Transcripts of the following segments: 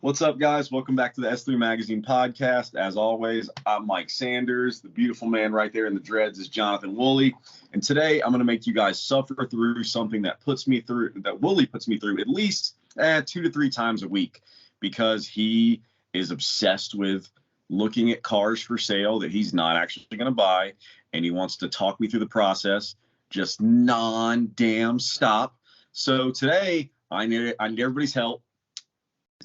What's up, guys? Welcome back to the S3 Magazine podcast. As always, I'm Mike Sanders. The beautiful man right there in the dreads is Jonathan Woolley. And today I'm going to make you guys suffer through something that Woolley puts me through at least 2 to 3 times a week, because he is obsessed with looking at cars for sale that he's not actually going to buy. And he wants to talk me through the process, just non-damn stop. So today I need everybody's help.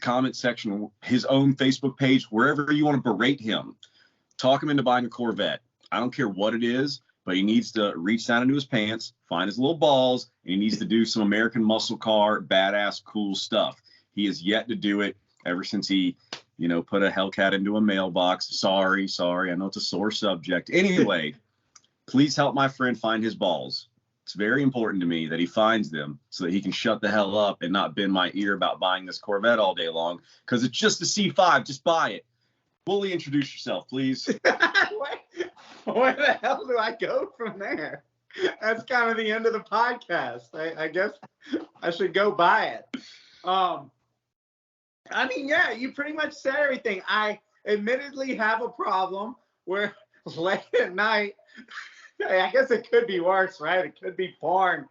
Comment section, his own Facebook page, wherever you want to berate him, talk him into buying a Corvette. I don't care what it is, but he needs to reach down into his pants, find his little balls, and he needs to do some American muscle car, badass, cool stuff. He has yet to do it ever since he, put a Hellcat into a mailbox. Sorry. I know it's a sore subject. Anyway, please help my friend find his balls. It's very important to me that he finds them so that he can shut the hell up and not bend my ear about buying this Corvette all day long, because it's just a C5. Just buy it. Fully introduce yourself, please. Where the hell do I go from there? That's kind of the end of the podcast. I guess I should go buy it. Yeah, you pretty much said everything. I admittedly have a problem where late at night, I guess it could be worse, right? It could be porn.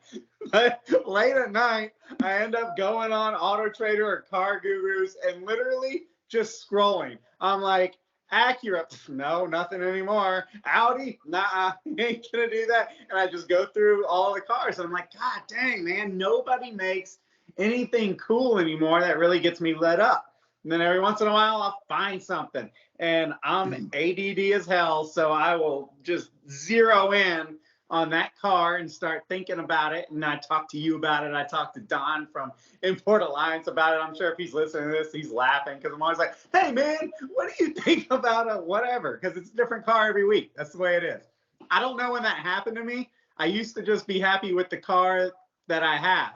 But late at night, I end up going on Auto Trader or Car Gurus and literally just scrolling. I'm like, Acura, no, nothing anymore. Audi, nah, ain't gonna do that. And I just go through all the cars and I'm like, God dang, man, nobody makes anything cool anymore that really gets me lit up. And then every once in a while, I'll find something. And I'm ADD as hell, so I will just zero in on that car and start thinking about it. And I talk to you about it. I talk to Don from Import Alliance about it. I'm sure if he's listening to this, he's laughing, because I'm always like, hey, man, what do you think about a whatever? Because it's a different car every week. That's the way it is. I don't know when that happened to me. I used to just be happy with the car that I have.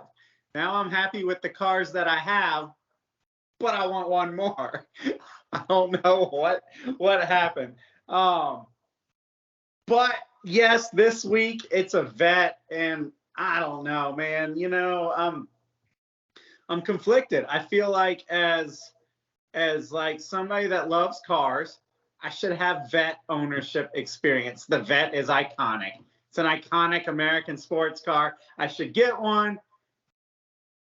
Now I'm happy with the cars that I have, but I want one more. I don't know what happened. But yes, this week it's a vet, and I don't know, man. I'm conflicted. I feel like as like somebody that loves cars, I should have vet ownership experience. The vet is iconic. It's an iconic American sports car. I should get one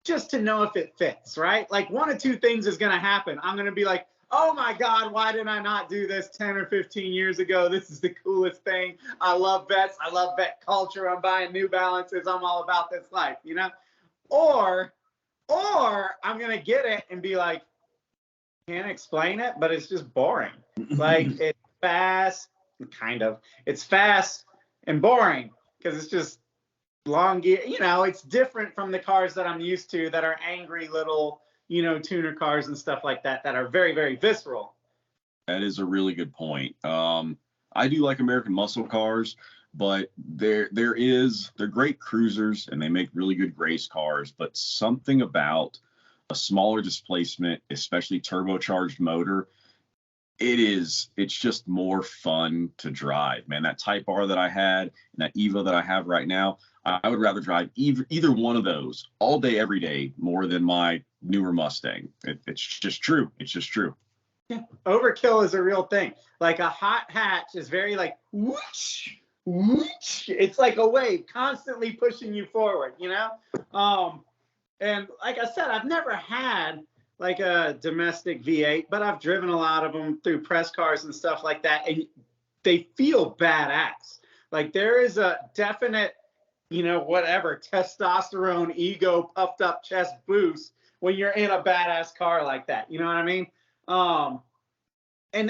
just to know if it fits, right? Like, one of two things is going to happen. I'm going to be like, oh my God, why did I not do this 10 or 15 years ago? This is the coolest thing. I love vets. I love vet culture. I'm buying New Balances. I'm all about this life, Or I'm going to get it and be like, can't explain it, but it's just boring. Like, it's fast, it's fast and boring because it's just long gear. It's different from the cars that I'm used to that are angry little, tuner cars and stuff like that are very, very visceral. That is a really good point. I do like American muscle cars, but they're great cruisers and they make really good race cars, but something about a smaller displacement, especially turbocharged motor, it's just more fun to drive, man. That Type R that I had and that Evo that I have right now, I would rather drive either one of those all day, every day, more than my newer Mustang. It's just true. It's just true. Yeah. Overkill is a real thing. Like, a hot hatch is very like whoosh, whoosh. It's like a wave constantly pushing you forward, And like I said, I've never had like a domestic V8, but I've driven a lot of them through press cars and stuff like that, and they feel badass. Like, there is a definite, testosterone, ego, puffed up chest boost when you're in a badass car like that. You know what I mean? And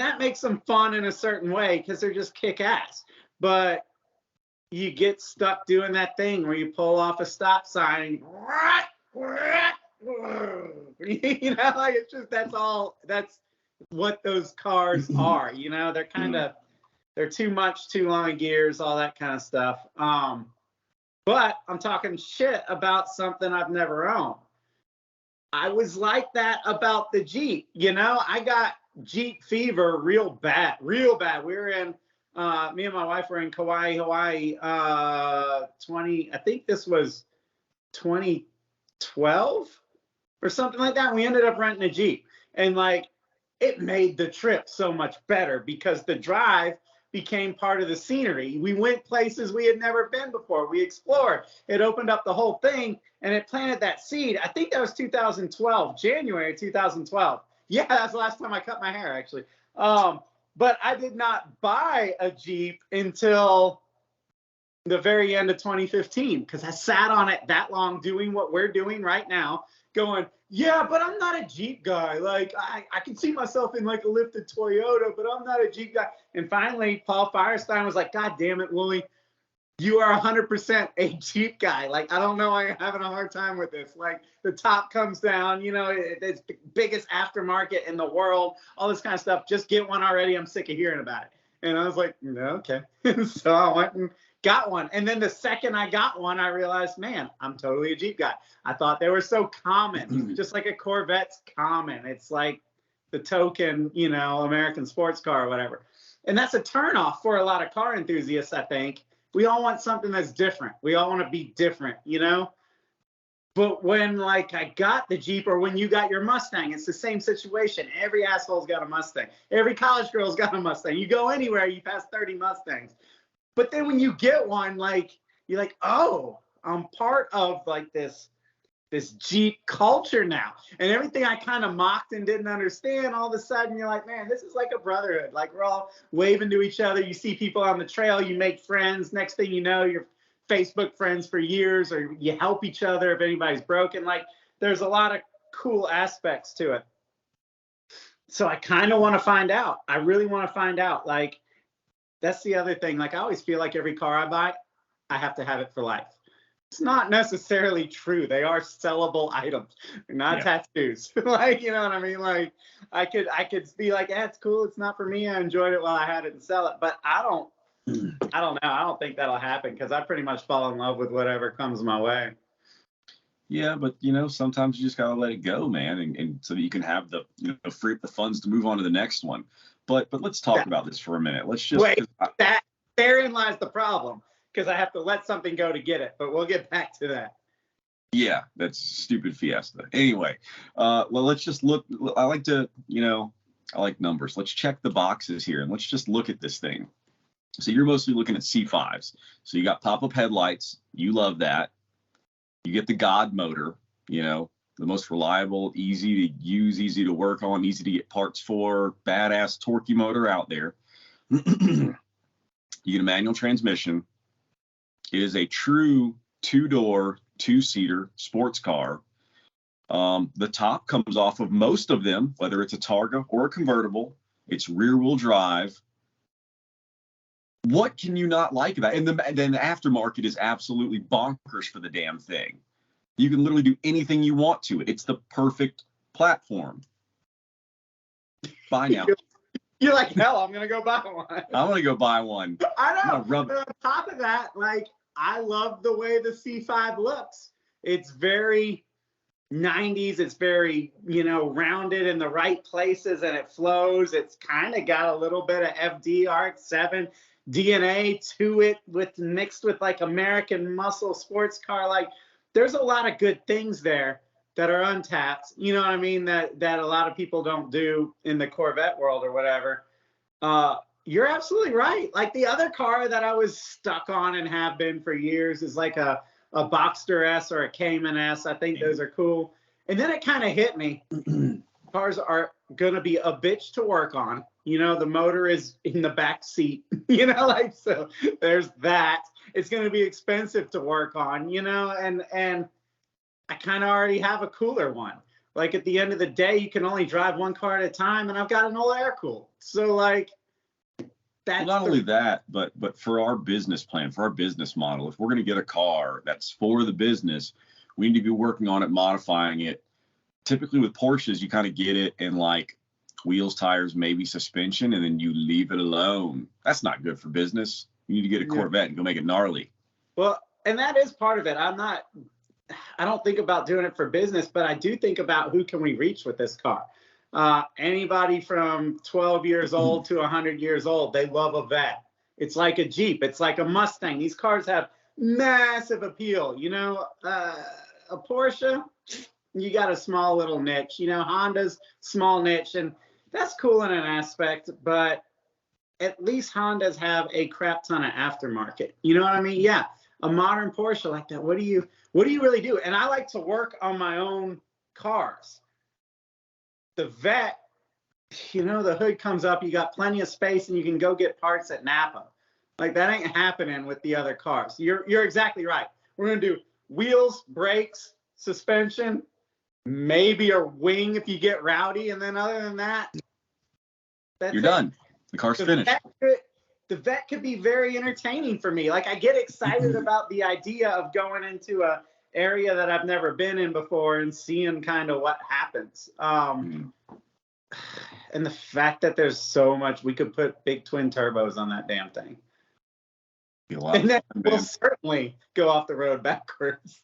that makes them fun in a certain way because they're just kick ass. But you get stuck doing that thing where you pull off a stop sign and it's just, that's what those cars are. They're too much, too long gears, all that kind of stuff. But I'm talking shit about something I've never owned. I was like that about the Jeep. I got Jeep fever real bad. We were in, me and my wife were in Kauai, Hawaii, I think this was 2012. or something like that. We ended up renting a Jeep, and like it made the trip so much better because the drive became part of the scenery. We went places we had never been before. We explored. It opened up the whole thing, and it planted that seed. I think that was 2012, January 2012. Yeah, that's the last time I cut my hair, actually. But I did not buy a Jeep until the very end of 2015 because I sat on it that long doing what we're doing right now, going, yeah, but I'm not a Jeep guy. Like, I can see myself in like a lifted Toyota, but I'm not a Jeep guy. And finally, Paul Firestein was like, God damn it, Wooly, you are 100% a Jeep guy. Like, I don't know why you're having a hard time with this. Like, the top comes down, you know, it's the biggest aftermarket in the world, all this kind of stuff. Just get one already. I'm sick of hearing about it. And I was like, no, okay. So I went and got one. And then the second I got one, I realized, man, I'm totally a Jeep guy. I thought they were so common, just like a Corvette's common. It's like the token, you know, American sports car or whatever. And that's a turnoff for a lot of car enthusiasts, I think. We all want something that's different. We all want to be different, you know? But when, like, I got the Jeep, or when you got your Mustang, it's the same situation. Every asshole's got a Mustang. Every college girl's got a Mustang. You go anywhere, you pass 30 Mustangs. But then when you get one, like, you're like, oh, I'm part of, like, this Jeep culture now. And everything I kind of mocked and didn't understand, all of a sudden you're like, man, this is like a brotherhood. Like, we're all waving to each other. You see people on the trail, you make friends. Next thing you know, you're Facebook friends for years, or you help each other if anybody's broken. Like, there's a lot of cool aspects to it. So I kind of want to find out. I really want to find out. Like, that's the other thing. Like, I always feel like every car I buy, I have to have it for life. It's not necessarily true. They are sellable items. They're not tattoos. Like, you know what I mean? Like, I could be like, it's cool. It's not for me. I enjoyed it while I had it and sell it. But I don't know. I don't think that'll happen because I pretty much fall in love with whatever comes my way. Yeah, but you know, sometimes you just gotta let it go, man, and so that you can have the, you know, free up the funds to move on to the next one. But let's talk about this for a minute. Let's just wait. Therein lies the problem, because I have to let something go to get it. But we'll get back to that. Yeah, that's stupid Fiesta. Anyway, well, let's just look. I like to, you know, I like numbers. Let's check the boxes here and let's just look at this thing. So you're mostly looking at C5s. So you got pop-up headlights. You love that. You get the God motor, you know, the most reliable, easy to use, easy to work on, easy to get parts for, badass torquey motor out there. You get a manual transmission. It is a true two-door, two-seater sports car. The top comes off of most of them, whether it's a Targa or a convertible. It's rear-wheel drive. What can you not like about it? And then the aftermarket is absolutely bonkers for the damn thing. You can literally do anything you want to it. It's the perfect platform. Buy now. You're like, hell, I'm going to go buy one. I'm going to go buy one. I know. But on top of that, like, I love the way the C5 looks. It's very 90s. It's very, you know, rounded in the right places, and it flows. It's kind of got a little bit of FD RX-7 DNA to it, mixed with like American muscle sports car. Like, there's a lot of good things there that are untapped, you know what I mean, that a lot of people don't do in the Corvette world or whatever. You're absolutely right. Like, the other car that I was stuck on and have been for years is like a Boxster S or a Cayman S. I think those are cool. And then it kind of hit me. Cars are going to be a bitch to work on. You know, the motor is in the back seat, you know, like, so there's that. It's going to be expensive to work on, you know, and I kind of already have a cooler one. Like, at the end of the day, you can only drive one car at a time, and I've got an old air cool. So, like, that's not only that, but for our business plan, for our business model, if we're going to get a car that's for the business, we need to be working on it, modifying it. Typically with Porsches, you kind of get it in like wheels, tires, maybe suspension, and then you leave it alone. That's not good for business. You need to get a Corvette and go make it gnarly. Well, and that is part of it. I don't think about doing it for business, but I do think about who can we reach with this car. Anybody from 12 years old to 100 years old, they love a vet. It's like a Jeep. It's like a Mustang. These cars have massive appeal. You know, a Porsche, you got a small little niche. You know, Honda's small niche, and that's cool in an aspect, but at least Hondas have a crap ton of aftermarket. You know what I mean? Yeah, a modern Porsche like that. What do you really do? And I like to work on my own cars. The Vet, you know, the hood comes up, you got plenty of space, and you can go get parts at Napa. Like, that ain't happening with the other cars. You're exactly right. We're gonna do wheels, brakes, suspension, maybe a wing if you get rowdy, and then other than that, you're done. The car's finished. The Vet could be very entertaining for me. Like, I get excited about the idea of going into a area that I've never been in before and seeing kind of what happens. And the fact that there's so much, we could put big twin turbos on that damn thing. And then we'll certainly go off the road backwards.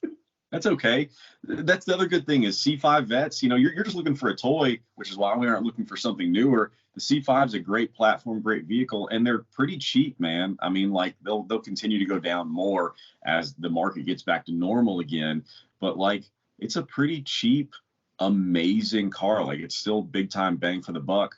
That's okay. That's the other good thing is C5 Vets, you know, you're just looking for a toy, which is why we aren't looking for something newer. The C5 is a great platform, great vehicle, and they're pretty cheap, man. I mean, like, they'll continue to go down more as the market gets back to normal again. But, like, it's a pretty cheap, amazing car. Like, it's still big time bang for the buck.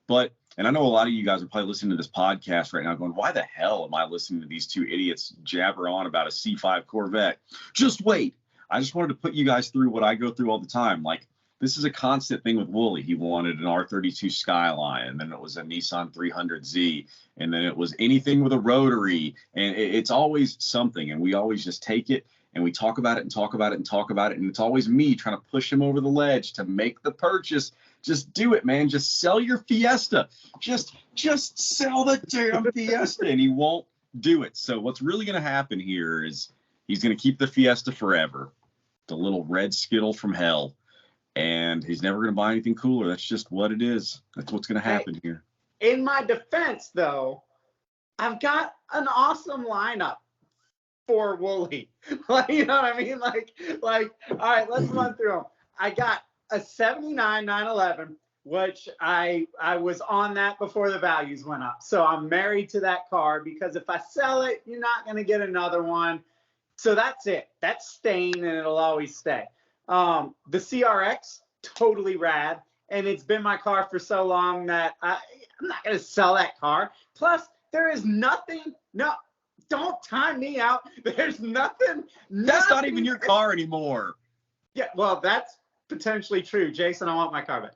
But, and I know a lot of you guys are probably listening to this podcast right now going, why the hell am I listening to these two idiots jabber on about a C5 Corvette? Just wait. I just wanted to put you guys through what I go through all the time. Like, this is a constant thing with Wooly. He wanted an R32 Skyline, and then it was a Nissan 300Z, and then it was anything with a rotary, and it's always something, and we always just take it, and we talk about it and talk about it and talk about it, and it's always me trying to push him over the ledge to make the purchase. Just do it, man. Just sell your Fiesta. Just sell the damn Fiesta, and he won't do it. So what's really going to happen here is he's going to keep the Fiesta forever. The little red skittle from hell, and he's never going to buy anything cooler. That's just what it is. That's what's going to happen here. In my defense, though, I've got an awesome lineup for Wooly. Like, you know what I mean? Like, all right, let's run through them. I got a 79 911, which I was on that before the values went up. So I'm married to that car because if I sell it, you're not going to get another one. So that's it. That's staying, and it'll always stay. The CRX, totally rad. And it's been my car for so long that I'm not going to sell that car. Plus, there is nothing. No, don't time me out. There's nothing. That's not even your car anymore. Yeah, well, that's potentially true. Jason, I want my car back.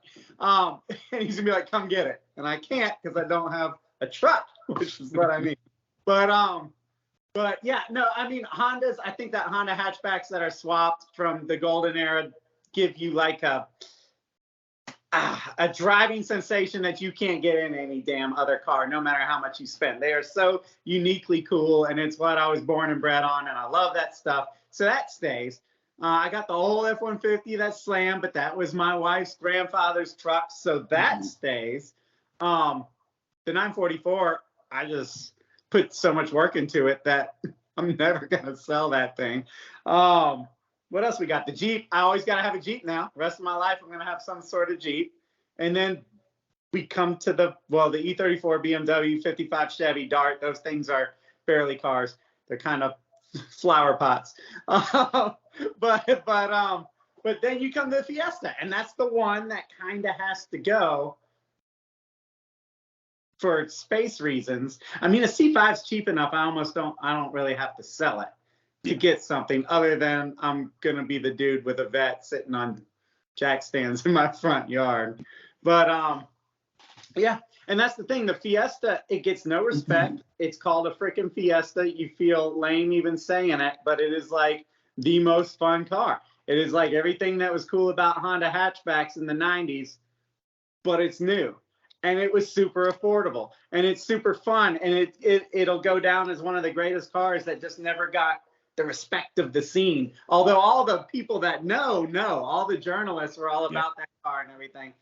And he's going to be like, come get it. And I can't because I don't have a truck, which is what I mean. But yeah, no, I mean, Hondas, I think that Honda hatchbacks that are swapped from the golden era give you like a driving sensation that you can't get in any damn other car, no matter how much you spend. They are so uniquely cool, and it's what I was born and bred on, and I love that stuff. So that stays. I got the old F-150 that slammed, but that was my wife's grandfather's truck, so that stays. The 944, I just put so much work into it that I'm never going to sell that thing. What else we got? The Jeep. I always got to have a Jeep now. The rest of my life, I'm going to have some sort of Jeep. And then we come to the E34 BMW, 55 Chevy, Dart. Those things are barely cars. They're kind of flower pots. But then you come to the Fiesta, and that's the one that kind of has to go for space reasons. I mean, a C5 is cheap enough. I don't really have to sell it to get something other than I'm going to be the dude with a Vet sitting on jack stands in my front yard. But yeah, and that's the thing. The Fiesta, it gets no respect. It's called a freaking Fiesta. You feel lame even saying it, but it is like the most fun car. It is like everything that was cool about Honda hatchbacks in the 90s, but it's new. And it was super affordable, and it's super fun, and it'll go down as one of the greatest cars that just never got the respect of the scene. Although all the people that know, all the journalists were all about that car and everything.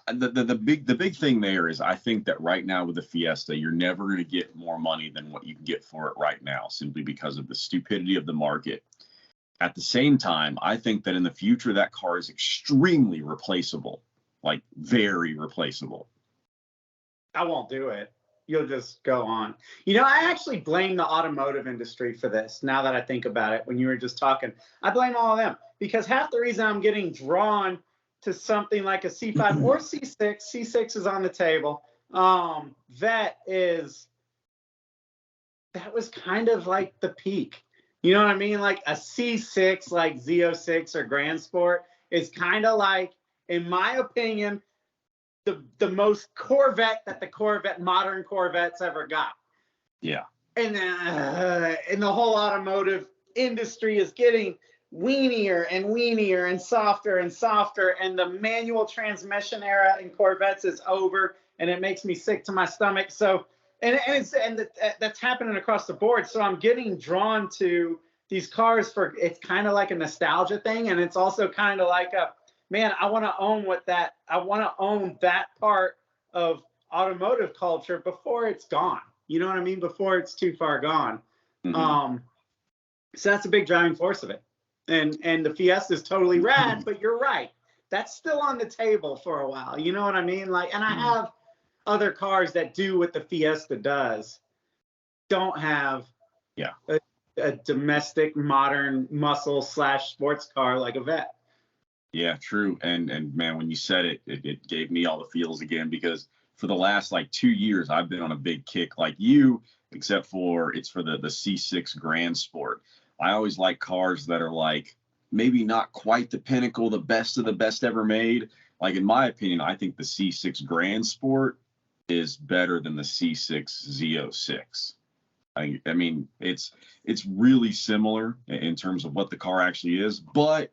The big thing there is I think that right now with the Fiesta, you're never going to get more money than what you can get for it right now, simply because of the stupidity of the market. At the same time, I think that in the future, that car is extremely replaceable. Like, very replaceable. I won't do it. you'll just go on. You know, I actually blame the automotive industry for this. Now that I think about it, when you were just talking, I blame all of them, because half the reason I'm getting drawn to something like a C5 or C6 is on the table. That was kind of like the peak. You know what I mean? Like a C6, like Z06 or Grand Sport is kind of like, in my opinion, the most Corvette that the modern Corvettes ever got. Yeah. And the whole automotive industry is getting weenier and weenier and softer, and the manual transmission era in Corvettes is over, and it makes me sick to my stomach. So, that's happening across the board. So I'm getting drawn to these cars it's kind of like a nostalgia thing, and it's also kind of like man, I want to own that part of automotive culture before it's gone. You know what I mean? Before it's too far gone. Mm-hmm. So that's a big driving force of it. And the Fiesta is totally rad, but you're right. That's still on the table for a while. You know what I mean? Like, and I have other cars that do what the Fiesta does, don't have a domestic modern muscle / sports car like a Vette. Yeah, true. And man, when you said it, it gave me all the feels again, because for the last like 2 years, I've been on a big kick like you, except for it's for the C6 Grand Sport. I always like cars that are like maybe not quite the pinnacle, the best of the best ever made. Like, in my opinion, I think the C6 Grand Sport is better than the C6 Z06. I mean, it's really similar in terms of what the car actually is, but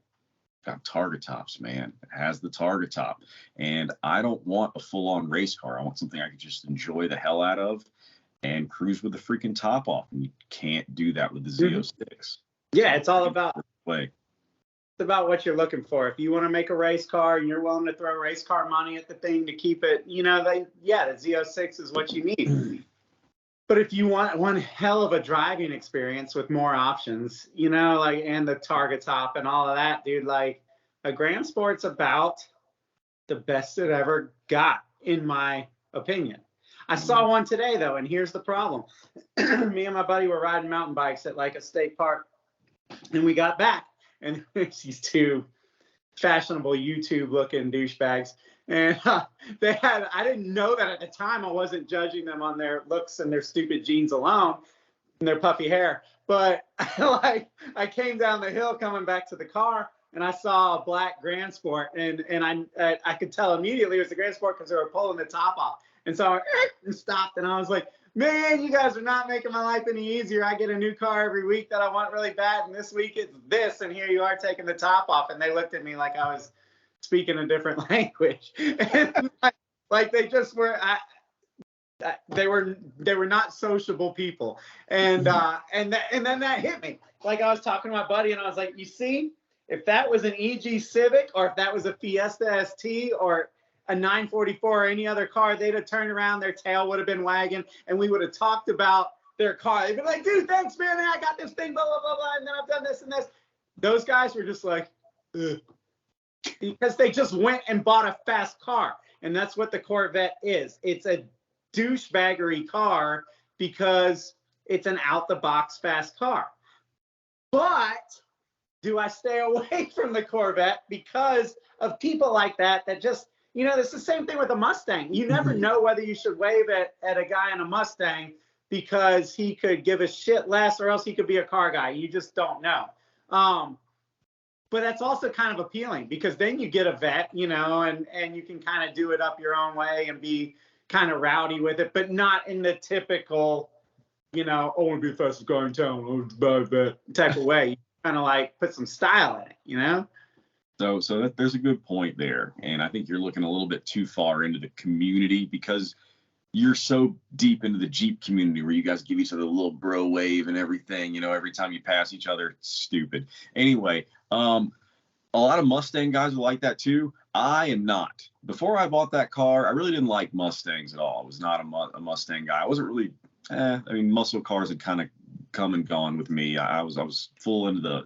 got target tops, man. It has the target top. And I don't want a full-on race car. I want something I can just enjoy the hell out of and cruise with the freaking top off. And you can't do that with the Z06. Yeah, it's all about play. It's about what you're looking for. If you want to make a race car and you're willing to throw race car money at the thing to keep it, the Z06 is what you need. But if you want one hell of a driving experience with more options, and the target top and all of that, dude, like a Grand Sport's about the best it ever got, in my opinion. I saw one today, though, and here's the problem. Me and my buddy were riding mountain bikes at like a state park, and we got back, and there's these two fashionable YouTube-looking douchebags. And I didn't know that at the time. I wasn't judging them on their looks and their stupid jeans alone and their puffy hair. But I came down the hill coming back to the car, and I saw a black Grand Sport, and I could tell immediately it was the Grand Sport because they were pulling the top off. And so I stopped, and I was like, man, you guys are not making my life any easier. I get a new car every week that I want really bad, and this week it's this, and here you are taking the top off. And they looked at me like I was speaking a different language. And like they just were they were not sociable people. And then that hit me. Like, I was talking to my buddy, and I was like, you see, if that was an EG Civic, or if that was a Fiesta ST, or a 944 or any other car, they'd have turned around, their tail would have been wagging, and we would have talked about their car. They'd be like, dude, thanks, man, I got this thing, blah, blah, blah, blah, and then I've done this and this. Those guys were just like, ugh. Because they just went and bought a fast car. And that's what the Corvette is. It's a douchebaggery car because it's an out-the-box fast car. But do I stay away from the Corvette because of people like that just, it's the same thing with a Mustang. You never know whether you should wave at a guy in a Mustang because he could give a shit less, or else he could be a car guy. You just don't know. But that's also kind of appealing, because then you get a Vette, and you can kind of do it up your own way and be kind of rowdy with it, but not in the typical, I want to be the fastest car in town, I want to buy a Vette type of way. You kind of like put some style in it, So there's a good point there. And I think you're looking a little bit too far into the community, because you're so deep into the Jeep community where you guys give each other a little bro wave and everything, every time you pass each other. It's stupid. Anyway, a lot of Mustang guys are like that too. I am not. Before I bought that car, I really didn't like Mustangs at all. I was not a Mustang guy. I wasn't really, muscle cars had kind of come and gone with me. I was full into the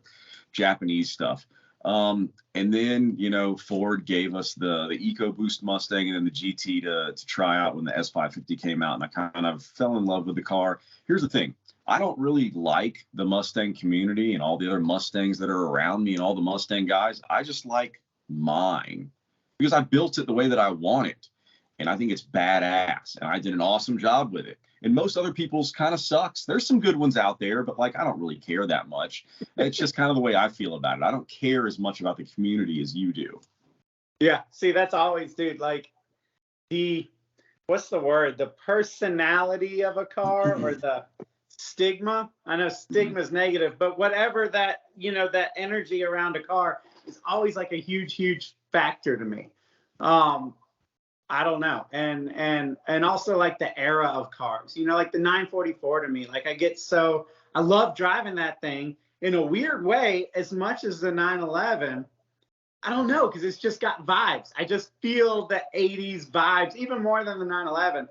Japanese stuff. And then, you know, Ford gave us the EcoBoost Mustang and then the GT to try out when the S550 came out. And I kind of fell in love with the car. Here's the thing. I don't really like the Mustang community and all the other Mustangs that are around me and all the Mustang guys. I just like mine because I built it the way that I want it. And I think it's badass. And I did an awesome job with it. And most other people's kind of sucks. There's some good ones out there, but like I don't really care that much. It's just kind of the way I feel about it. I don't care as much about the community as you do. Yeah. See, that's always, dude, like what's the word? The personality of a car or the stigma. I know stigma is negative, but whatever that, you know, that energy around a car is always like a huge factor to me. I don't know. And also like the era of cars, you know, like the 944 to me, like I love driving that thing in a weird way as much as the 911. I don't know, because it's just got vibes. I just feel the 80s vibes even more than the 911.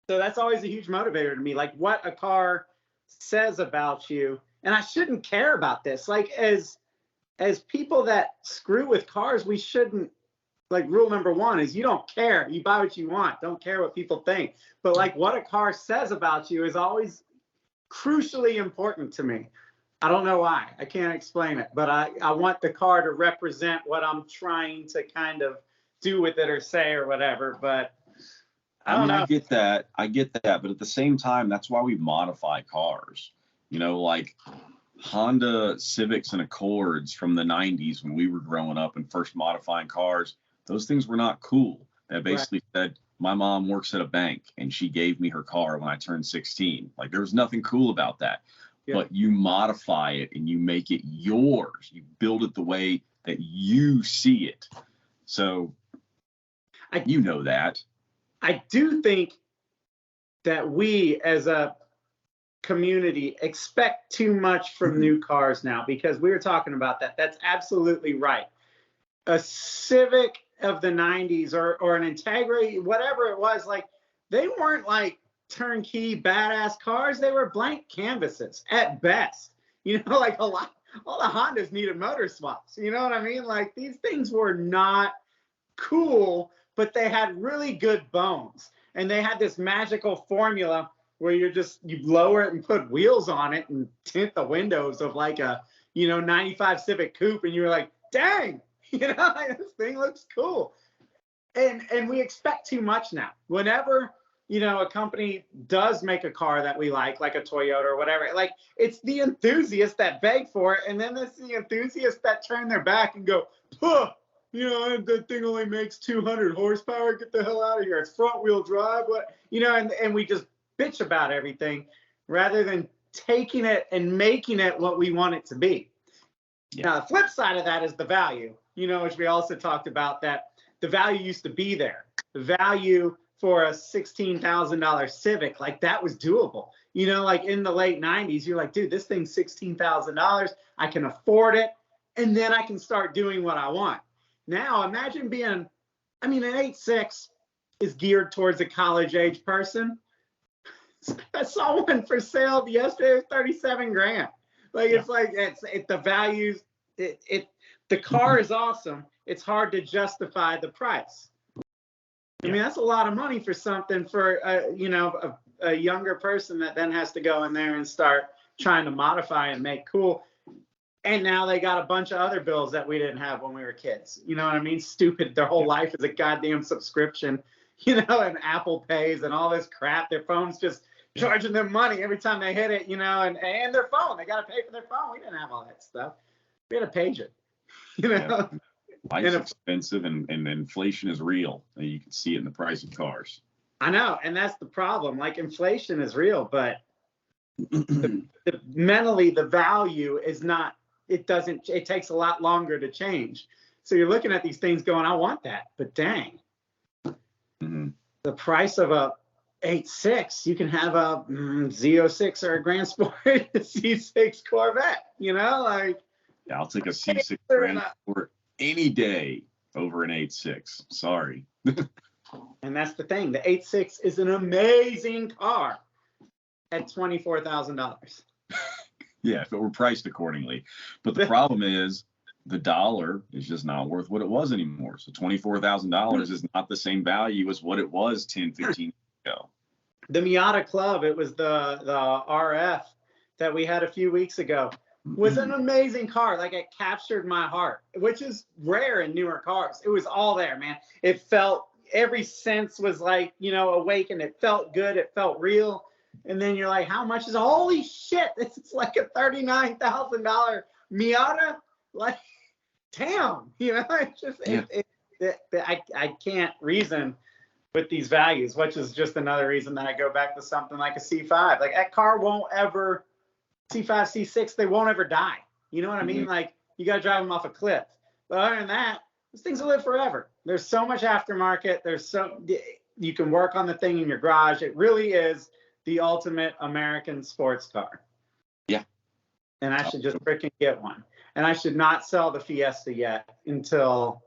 So that's always a huge motivator to me, like what a car says about you. And I shouldn't care about this. Like as people that screw with cars, we shouldn't. Like rule number one is you don't care. You buy what you want. Don't care what people think. But like what a car says about you is always crucially important to me. I don't know why. I can't explain it. But I want the car to represent what I'm trying to kind of do with it or say or whatever. But I don't know. I get that. But at the same time, that's why we modify cars. You know, like Honda Civics and Accords from the 90s when we were growing up and first modifying cars. Those things were not cool. That basically said, my mom works at a bank and she gave me her car when I turned 16. Like there was nothing cool about that. Yeah. But you modify it and you make it yours. You build it the way that you see it. So you know that. I do think that we as a community expect too much from new cars now, because we were talking about that. That's absolutely right. A Civic of the 90s or an Integra, whatever it was, like they weren't like turnkey badass cars. They were blank canvases at best. You know, like all the Hondas needed motor swaps. You know what I mean? Like these things were not cool, but they had really good bones. And they had this magical formula where you lower it and put wheels on it and tint the windows of like a, 95 Civic Coupe. And you were like, dang, this thing looks cool. And we expect too much now. Whenever, a company does make a car that we like a Toyota or whatever, like it's the enthusiasts that beg for it. And then it's the enthusiasts that turn their back and go, that thing only makes 200 horsepower. Get the hell out of here. It's front wheel drive. And we just bitch about everything rather than taking it and making it what we want it to be. Yeah. Now, the flip side of that is the value, which we also talked about, that the value used to be there. The value for a $16,000 Civic, like that was doable. Like in the late 90s, you're like, dude, this thing's $16,000. I can afford it. And then I can start doing what I want. Now, imagine an 8.6 is geared towards a college age person. I saw one for sale yesterday, it was $37,000. Like, yeah. It's like, it's the values, the car is awesome. It's hard to justify the price. I mean, that's a lot of money for something for, a younger person that then has to go in there and start trying to modify and make cool. And now they got a bunch of other bills that we didn't have when we were kids. You know what I mean? Stupid. Their whole life is a goddamn subscription, and Apple Pays and all this crap. Their phone's just charging them money every time they hit it, and their phone. They got to pay for their phone. We didn't have all that stuff. We had to page it, Yeah. Life's expensive and inflation is real. You can see it in the price of cars. I know. And that's the problem. Like inflation is real, but mentally the value is not, it takes a lot longer to change. So you're looking at these things going, I want that, but dang, the price of a 8.6, you can have a Z06 or a Grand Sport C6 Corvette, like. Yeah, I'll take a C6 Grand Sport any day over an 8.6. Sorry. And that's the thing. The 8.6 is an amazing car at $24,000. Yeah, if it were priced accordingly. But the problem is the dollar is just not worth what it was anymore. So $24,000 is not the same value as what it was 10, 15 years ago. The Miata Club, it was the RF that we had a few weeks ago, was an amazing car. Like, it captured my heart, which is rare in newer cars. It was all there, man. It felt, every sense was like, you know, awakened. It felt good. It felt real. And then you're like, how much is, holy shit, it's like a $39,000 Miata. Like, damn, you know, it's just, I can't reason with these values, which is just another reason that I go back to something like a C5. Like, that car won't ever, C5, C6, they won't ever die. You know what I mean? Like, you got to drive them off a cliff. But other than that, those things will live forever. There's so much aftermarket. You can work on the thing in your garage. It really is the ultimate American sports car. Yeah. And I should just freaking get one. And I should not sell the Fiesta yet until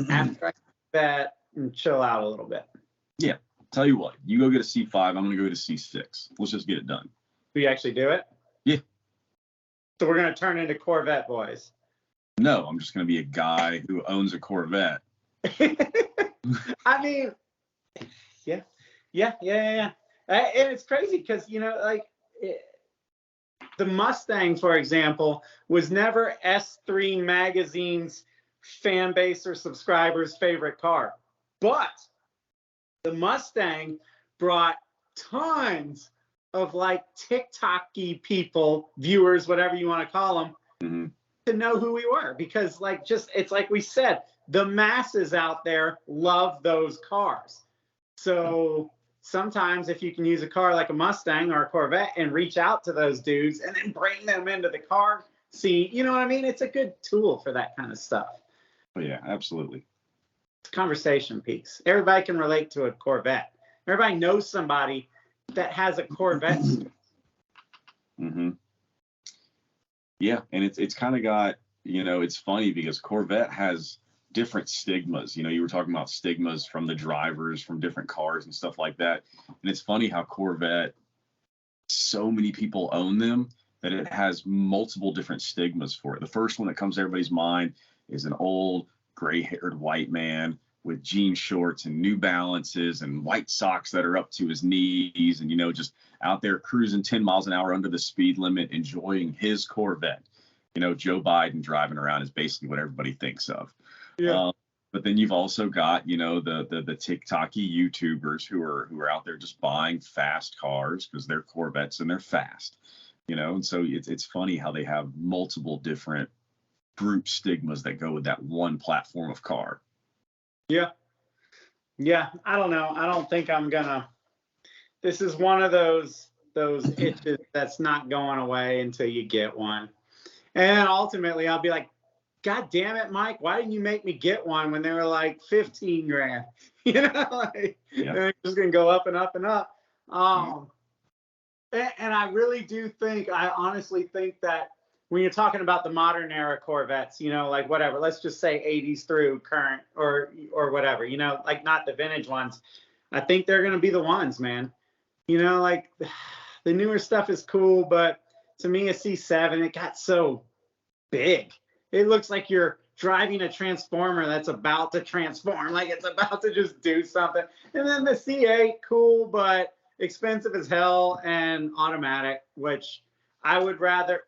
after I bet and chill out a little bit. Yeah. Tell you what, you go get a C5. I'm going to go get a C6. Let's just get it done. Do you actually do it? Yeah. So we're going to turn into Corvette boys. No, I'm just going to be a guy who owns a Corvette. I mean, yeah. And it's crazy because, you know, like, the Mustang, for example, was never S3 Magazine's fan base or subscribers' favorite car. But the Mustang brought tons of, like, TikTok-y people, viewers, whatever you want to call them, to know who we were. Because, like, just, it's like we said, the masses out there love those cars. So sometimes if you can use a car like a Mustang or a Corvette and reach out to those dudes and then bring them into the car scene, you know what I mean? It's a good tool for that kind of stuff. Oh, yeah, absolutely. It's conversation piece. Everybody can relate to a Corvette. Everybody knows somebody that has a Corvette. Yeah, and it's kind of got, you know, it's funny because Corvette has different stigmas. You know, you were talking about stigmas from the drivers, from different cars and stuff like that. And it's funny how Corvette, so many people own them that it has multiple different stigmas for it. The first one that comes to everybody's mind is an old gray-haired white man with jean shorts and New Balances and white socks that are up to his knees and, you know, just out there cruising 10 miles an hour under the speed limit, enjoying his Corvette. You know, Joe Biden driving around is basically what everybody thinks of. Yeah. But then you've also got, you know, the TikTok-y YouTubers who are out there just buying fast cars because they're Corvettes and they're fast, you know. And so it's funny how they have multiple different group stigmas that go with that one platform of car. Yeah. I don't know. I don't think I'm gonna. This is one of those itches that's not going away until you get one. And ultimately, I'll be like, God damn it, Mike, why didn't you make me get one when they were like 15 grand? You know, like, they're just going to go up and up and up. And I really do think, I honestly think that when you're talking about the modern era Corvettes, you know, like whatever, let's just say 80s through current or whatever, you know, like not the vintage ones. I think they're going to be the ones, man. You know, like the newer stuff is cool, but to me, a C7, it got so big. It looks like you're driving a transformer that's about to transform, like it's about to just do something. And then the C8, cool, but expensive as hell and automatic, which I would rather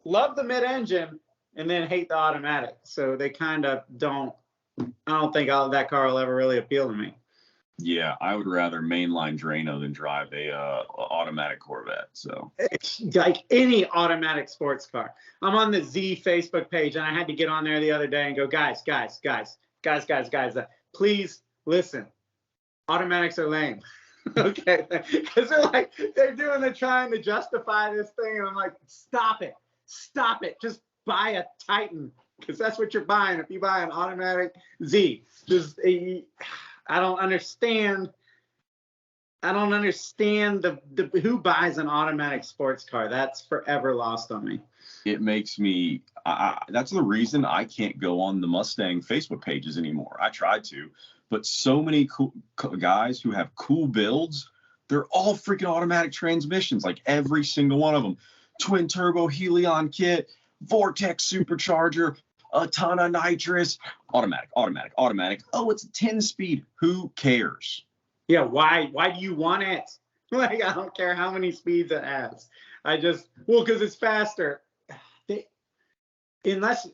love the mid-engine and then hate the automatic. So they kind of don't, I don't think that car will ever really appeal to me. Yeah, I would rather mainline Drano than drive a automatic Corvette. So it's like any automatic sports car. I'm on the Z Facebook page and I had to get on there the other day and go, guys, please listen. Automatics are lame. Okay, because they're trying to justify this thing, and I'm like, stop it, just buy a Titan, because that's what you're buying if you buy an automatic Z. I don't understand the who buys an automatic sports car. That's forever lost on me. It makes me that's the reason I can't go on the Mustang Facebook pages anymore. I tried to, but so many cool guys who have cool builds, they're all freaking automatic transmissions, like every single one of them. twin turbo Helion kit, Vortex supercharger, a ton of nitrous, automatic. Oh, it's a 10-speed. Who cares? Yeah, why do you want it? Like, I don't care how many speeds it has. Because it's faster. Unless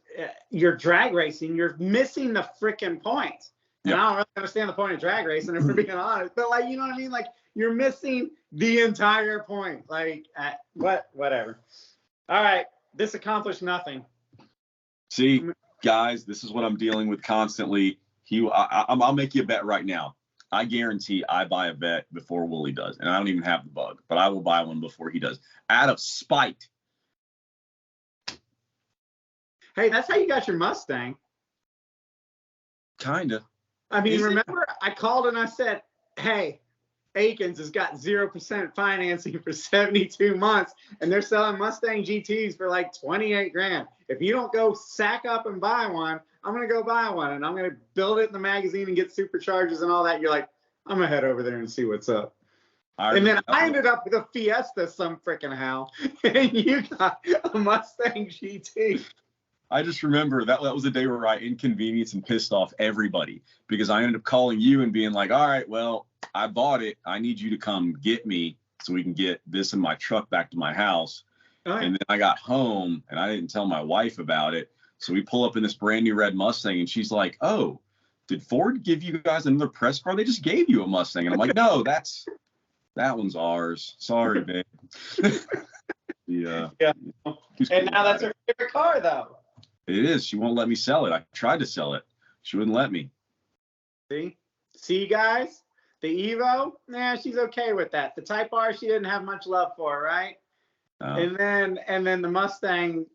you're drag racing, you're missing the freaking point. And I don't really understand the point of drag racing, if we're being honest. But, like, you know what I mean? Like, you're missing the entire point. Like, whatever. All right, this accomplished nothing. See, guys, this is what I'm dealing with constantly. I'll make you a bet right now. I guarantee I buy a bet before Wooly does. And I don't even have the bug, but I will buy one before he does. Out of spite. Hey, that's how you got your Mustang. Kinda. I mean, remember, I called and I said, hey, Akins has got 0% financing for 72 months, and they're selling Mustang GTs for like 28 grand. If you don't go sack up and buy one, I'm going to go buy one, and I'm going to build it in the magazine and get superchargers and all that. You're like, I'm going to head over there and see what's up. And then I ended up with a Fiesta some freaking how, and you got a Mustang GT. I just remember that was the day where I inconvenienced and pissed off everybody because I ended up calling you and being like, all right, well, I bought it. I need you to come get me so we can get this in my truck back to my house. Right. And then I got home and I didn't tell my wife about it. So we pull up in this brand new red Mustang and she's like, oh, did Ford give you guys another press car? They just gave you a Mustang. And I'm like, no, that one's ours. Sorry, babe. Yeah. And now that's her favorite car, though. It is. She won't let me sell it. I tried to sell it. She wouldn't let me. See, guys? The Evo? Nah, she's okay with that. The Type R, she didn't have much love for, right? And then the Mustang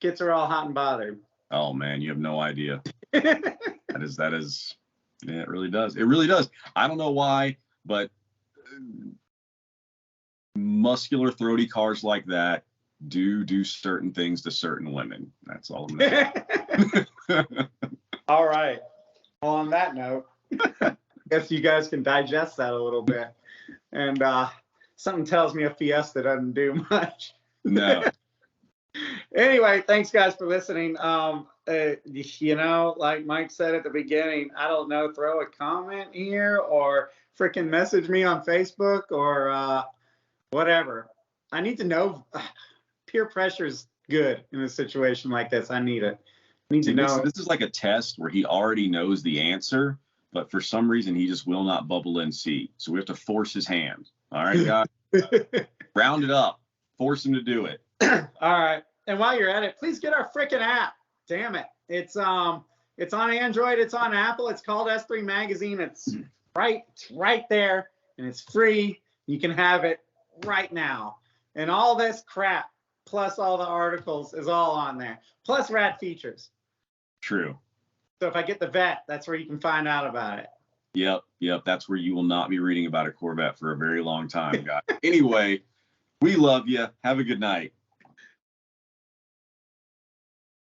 gets her all hot and bothered. Oh man, you have no idea. that is. Yeah, it really does. It really does. I don't know why, but muscular, throaty cars like that do certain things to certain women. That's all I'm saying. All right. Well, on that note, I guess you guys can digest that a little bit. And something tells me a Fiesta doesn't do much. No. Anyway, thanks guys for listening. Like Mike said at the beginning, I don't know, throw a comment here or freaking message me on Facebook or whatever. I need to know. Peer pressure is good in a situation like this. I need it. I need to know. This is like a test where he already knows the answer, but for some reason he just will not bubble in C. So we have to force his hand. All right, guys. Round it up. Force him to do it. All right. And while you're at it, please get our freaking app. Damn it. It's on Android. It's on Apple. It's called S3 Magazine. It's right there, and it's free. You can have it right now. And all this crap, plus all the articles, is all on there. Plus rad features. True. So if I get the vet, that's where you can find out about it. Yep. That's where you will not be reading about a Corvette for a very long time, guys. Anyway, we love you. Have a good night.